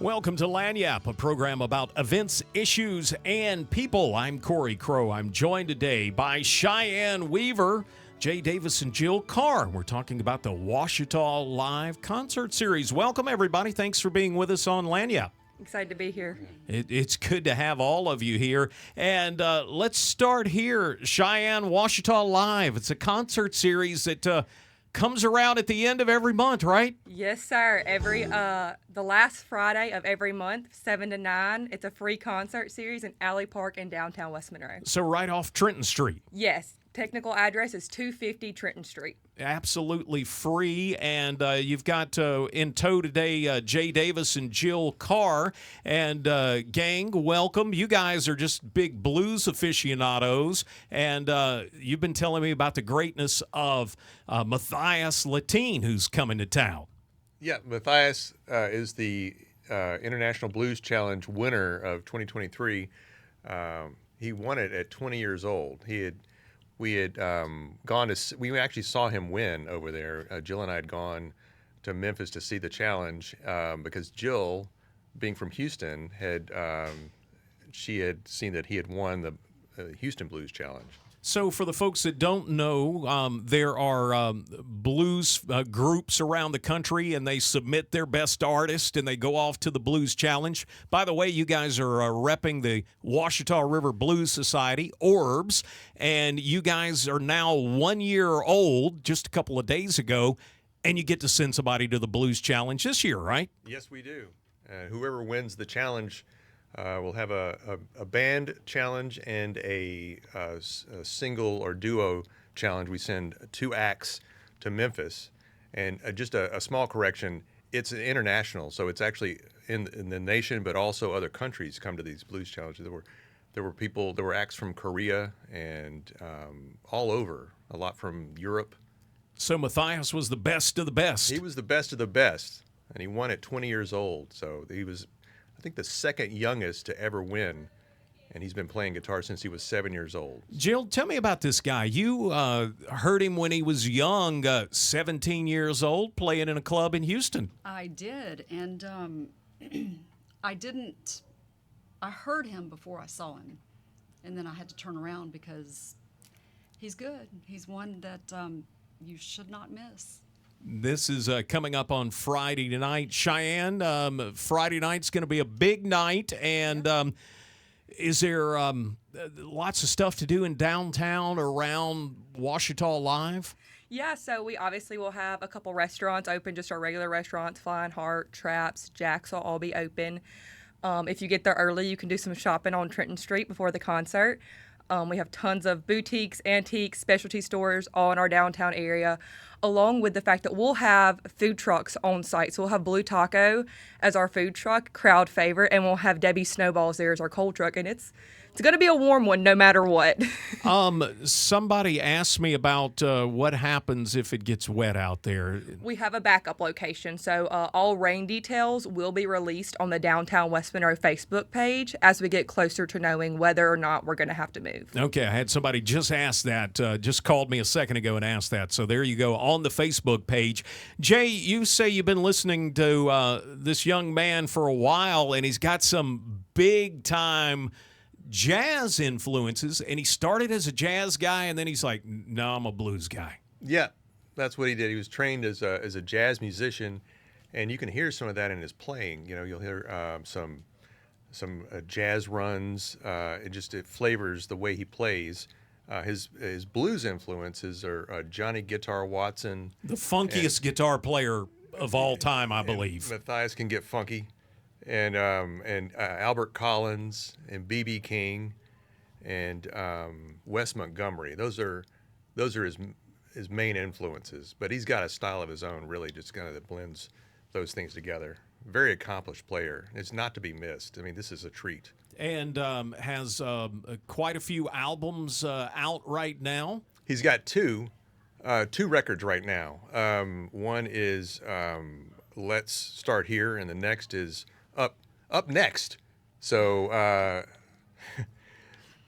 Welcome to Lagniappe, a program about events, issues, and people. I'm Cory Crowe. I'm joined today by Cheyenne Weaver, Jay Davis, and Jill Carr. We're talking about the Ouachita Live Concert Series. Welcome, everybody. Thanks for being with us on Lagniappe. Excited to be here. It's good to have all of you here. And let's start here. Cheyenne, Ouachita Live. It's a concert series that comes around at the end of every month, right? Yes, sir. The last Friday of every month, 7 to 9. It's a free concert series in Alley Park in downtown West Monroe. So right off Trenton Street. Yes. Technical address is 250 Trenton Street. Absolutely free. And you've got in tow today Jay Davis and Jill Carr. And gang, welcome. You guys are just big blues aficionados. And you've been telling me about the greatness of Mathias Lattin, who's coming to town. Yeah, Mathias is the International Blues Challenge winner of 2023. He won it at 20 years old. We actually saw him win over there. Jill and I had gone to Memphis to see the challenge because Jill, being from Houston, she had seen that he had won the Houston Blues Challenge. So for the folks that don't know, there are blues groups around the country, and they submit their best artist, and they go off to the Blues Challenge. By the way, you guys are repping the Ouachita River Blues Society, ORBS, and you guys are now 1 year old, just a couple of days ago, and you get to send somebody to the Blues Challenge this year, right? Yes, we do. Whoever wins the challenge we'll have a band challenge and a single or duo challenge. We send 2 acts to Memphis. And just a small correction, it's international, so it's actually in the nation, but also other countries come to these blues challenges. There were acts from Korea and all over, a lot from Europe. So Mathias was the best of the best. He was the best of the best, and he won at 20 years old, so he was, I think, the second youngest to ever win, and he's been playing guitar since he was 7 years old. Jill, tell me about this guy. You heard him when he was young, 17 years old, playing in a club in Houston. I did, and I heard him before I saw him, and then I had to turn around because he's good. He's one that you should not miss. This is coming up on Friday night. Cheyenne, Friday night's going to be a big night. And is there lots of stuff to do in downtown around Ouachita Live? Yeah, so we obviously will have a couple restaurants open, just our regular restaurants. Flying Heart, Traps, Jack's will all be open. If you get there early, you can do some shopping on Trenton Street before the concert. We have tons of boutiques, antiques, specialty stores all in our downtown area, along with the fact that we'll have food trucks on site. So we'll have Blue Taco as our food truck, crowd favorite, and we'll have Debbie Snowballs there as our cold truck. And it's going to be a warm one no matter what. Somebody asked me about what happens if it gets wet out there. We have a backup location. So all rain details will be released on the Downtown West Monroe Facebook page as we get closer to knowing whether or not we're going to have to move. Okay, I had somebody just ask that, just called me a second ago and asked that. So there you go on the Facebook page. Jay, you say you've been listening to this young man for a while, and he's got some big-time jazz influences, and he started as a jazz guy, and then he's like, no, I'm a blues guy. Yeah, that's what he did. He was trained as a jazz musician, and you can hear some of that in his playing. You know, you'll hear some jazz runs. It flavors the way he plays. His blues influences are Johnny Guitar Watson, the funkiest guitar player of all time, I believe. Mathias can get funky. And Albert Collins and B.B. King and Wes Montgomery. Those are his main influences. But he's got a style of his own, really, just kind of that blends those things together. Very accomplished player. It's not to be missed. I mean, this is a treat. And has quite a few albums out right now. He's got two records right now. One is Let's Start Here, and the next is Up Next. So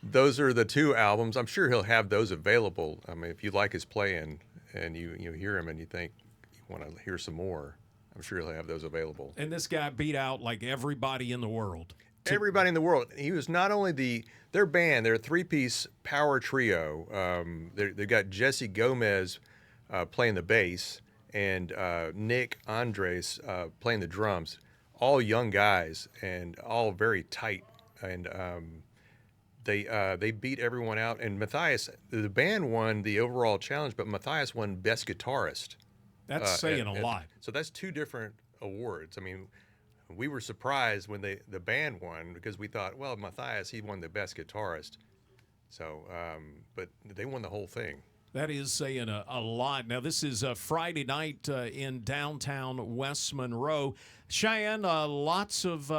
those are the 2 albums. I'm sure he'll have those available. I mean, if you like his playing and you hear him and you think you want to hear some more, I'm sure he'll have those available. And this guy beat out like everybody in the world. Everybody in the world. He was not only their band, they're a three-piece power trio. They've got Jesse Gomez playing the bass and Nick Andres playing the drums. All young guys and all very tight. And they beat everyone out. And Mathias, the band won the overall challenge, but Mathias won Best Guitarist. That's saying a lot. So that's two different awards. I mean, we were surprised when the band won because we thought, well, Mathias, he won the Best Guitarist. So, but they won the whole thing. That is saying a lot. Now, this is Friday night in downtown West Monroe. Cheyenne, lots of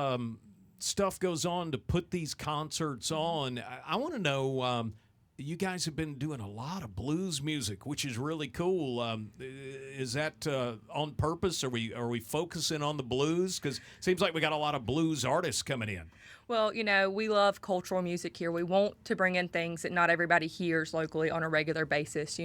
stuff goes on to put these concerts on. I want to know, you guys have been doing a lot of blues music, which is really cool. Is that on purpose? Are we focusing on the blues? Because it seems like we got a lot of blues artists coming in. Well, we love cultural music here. We want to bring in things that not everybody hears locally on a regular basis,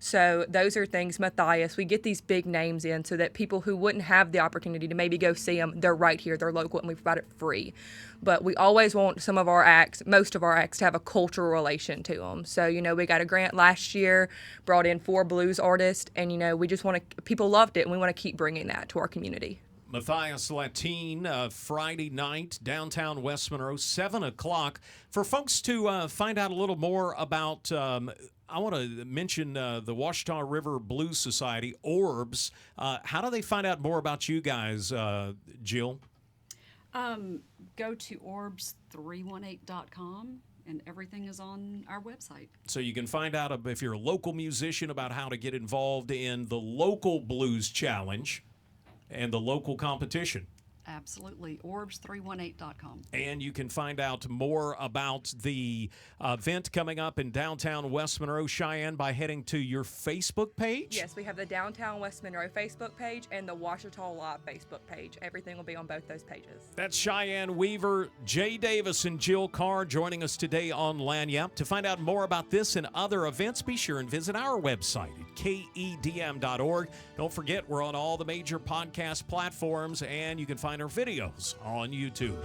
So those are things, Mathias, we get these big names in so that people who wouldn't have the opportunity to maybe go see them, they're right here, they're local, and we provide it free. But we always want most of our acts to have a cultural relation to them. So, we got a grant last year, brought in 4 blues artists, and, we just people loved it, and we want to keep bringing that to our community. Mathias Lattin, Friday night, downtown West Monroe, 7 o'clock. For folks to find out a little more about, I want to mention the Ouachita River Blues Society, Orbs. How do they find out more about you guys, Jill? Go to orbs318.com, and everything is on our website. So you can find out if you're a local musician about how to get involved in the local Blues Challenge and the local competition. Absolutely. Orbs318.com. And you can find out more about the event coming up in downtown West Monroe, Cheyenne, by heading to your Facebook page? Yes, we have the Downtown West Monroe Facebook page and the Ouachita Live Facebook page. Everything will be on both those pages. That's Cheyenne Weaver, Jay Davis, and Jill Carr joining us today on Lagniappe. To find out more about this and other events, be sure and visit our website at KEDM.org. Don't forget, we're on all the major podcast platforms, and you can find our videos on YouTube.